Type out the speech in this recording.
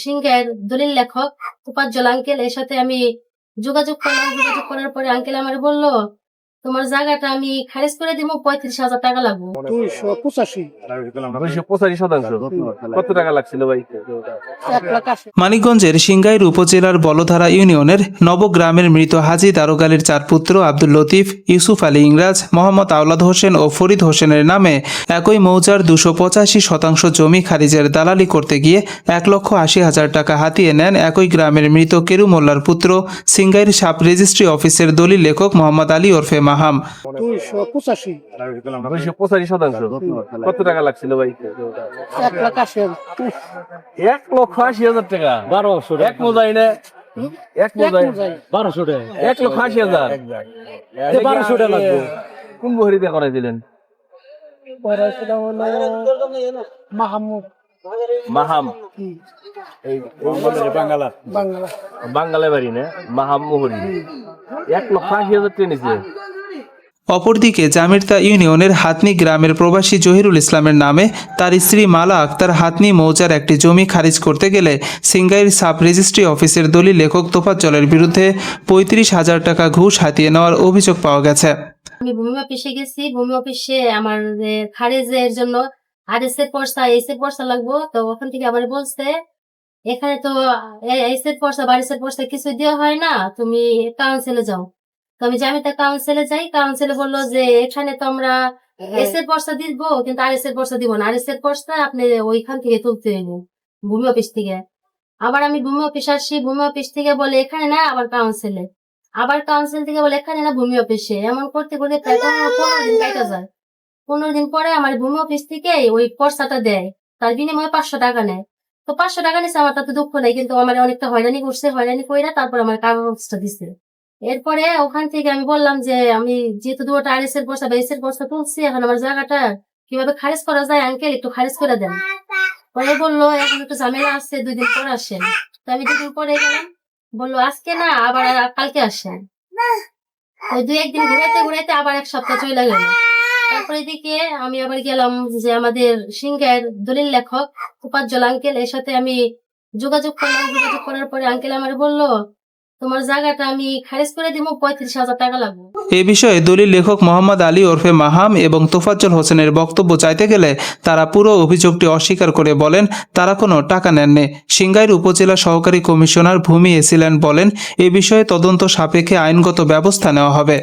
সিংহের দলিল লেখক তোফাজ্জল আঙ্কেল এর সাথে আমি যোগাযোগ করলাম। যোগাযোগ করার পরে আঙ্কেল আমার বললো, তোমার জায়গাটা আমি খারিজ করে দিব, 35,000 টাকা লাগবে। 285%। কত টাকা লাগছিল ভাই? মানিকগঞ্জের সিংগাইর উপজেলার বলধারা ইউনিয়নের নবগ্রামের মৃত হাজী দারোগ আলীর 4 পুত্র আব্দুল লতিফ, ইউসুফ আলী ইংরাজ, মোহাম্মদ আওলাদ হোসেন ও ফরিদ হোসেনের নামে একই মৌজার 285% জমি খারিজের দালালি করতে গিয়ে 1,80,000 টাকা হাতিয়ে নেন একই গ্রামের মৃত কেরু মোল্লার পুত্র সিংগাইর সাব রেজিস্ট্রি অফিসের দলিল লেখক মোহাম্মদ আলী ওরফে মাহাম। 285%। কত টাকা লাগছিল ভাই? 1,80,000 টাকা। 1200 এক মোজাই না? এক মোজাই 1200 টাকা। 1,80,000। 1200 টাকা লাগবে। কোন বহরিতে করাইছিলেন? মাহাম। এই বাঙ্গালা বাড়ি না? মাহাম মোহরি। 1,80,000 টাকা নিছে। অপরদিকে জামিরতা ইউনিয়নের হাতনি গ্রামের প্রবাসী জহিরুল ইসলামের নামে তার স্ত্রী মালা আক্তার হাতনি মৌজার একটি জমি খারিজ করতে গেলে সিংগাইর সাব রেজিস্ট্রি অফিসের দলিল লেখক তোফাজ্জলের বিরুদ্ধে 35,000 টাকা ঘুষ হাতিয়ে নেওয়ার অভিযোগ পাওয়া গেছে। আমি ভূমি অফিসে গেছি। ভূমি অফিসে আমার খারিজের জন্য এসের পর্চা লাগবো। তো ওখান থেকে আবার বলছে, এখানে তো এসের পর্চা বারিশের পর্চা কিছু দেওয়া হয় না, তুমি কাউন্সিলে যাও। তো আমি জামিতা কাউন্সিলে যাই। কাউন্সিলে বললো যে এখানে তো আমরা এসের পর্চা দিব, কিন্তু এসের পর্চা দিব না। এসের পর্চা আপনি ওইখান থেকে তুলতে হইব, ভূমি অফিস থেকে। আবার আমি ভূমি অফিস আসি। ভূমি অফিস থেকে বলে এখানে না, আবার কাউন্সিলে। আবার কাউন্সিল থেকে বলে এখানে না, ভূমি অফিসে। এমন করতে করতে প্রায় 15 দিন কাটা যায়। 15 দিন পরে আমার ভূমি অফিস থেকে ওই পর্চাটা দেয়, তার বিনিময়ে 500 টাকা নেয়। তো 500 টাকা নিচ্ছে, আমার তাতে দুঃখ নেই, কিন্তু আমার অনেকটা হয়রানি করছে। হয়রানি কইরা তারপর আমার কাগজটা দিছে। এরপরে ওখান থেকে আমি বললাম যে আমি যেহেতু দুটো এসের পর্চা তুলছি, এখন আমার জায়গাটা কিভাবে খারিজ করা যায় আঙ্কেল, একটু খারিজ করে দেন। পরে বললো এখন একটু ঝামেলা আছে, 2 দিন পরে আসেন। তো আমি 2 দিন পরে গেলাম। বললো আজকে না, আবার কালকে আসেন। ওই 2-1 দিন ঘুরাইতে ঘুরাইতে আবার 1 সপ্তাহ চলে গেল। তারপরে এদিকে আমি আবার গেলাম যে আমাদের সিংহের দলিল লেখক তোফাজ্জল আঙ্কেল এর সাথে আমি যোগাযোগ করলাম। যোগাযোগ করার পরে আঙ্কেল আমার বললো, তোমার জায়গাটা আমি খারিজ করে দিব, 35,000 টাকা লাগবে। এ বিষয়ে দলিল লেখক মোহাম্মদ আলী ওরফে মাহাম এবং তোফাজ্জল হোসেনের বক্তব্য চাইতে গেলে তারা পুরো অভিযোগটি অস্বীকার করে বলেন তারা কোনো টাকা নেননি। সিংগাইর উপজেলা সহকারী কমিশনার ভূমি এসিল্যান্ড বলেন, এ বিষয়ে তদন্ত সাপেক্ষে আইনগত ব্যবস্থা নেওয়া হবে।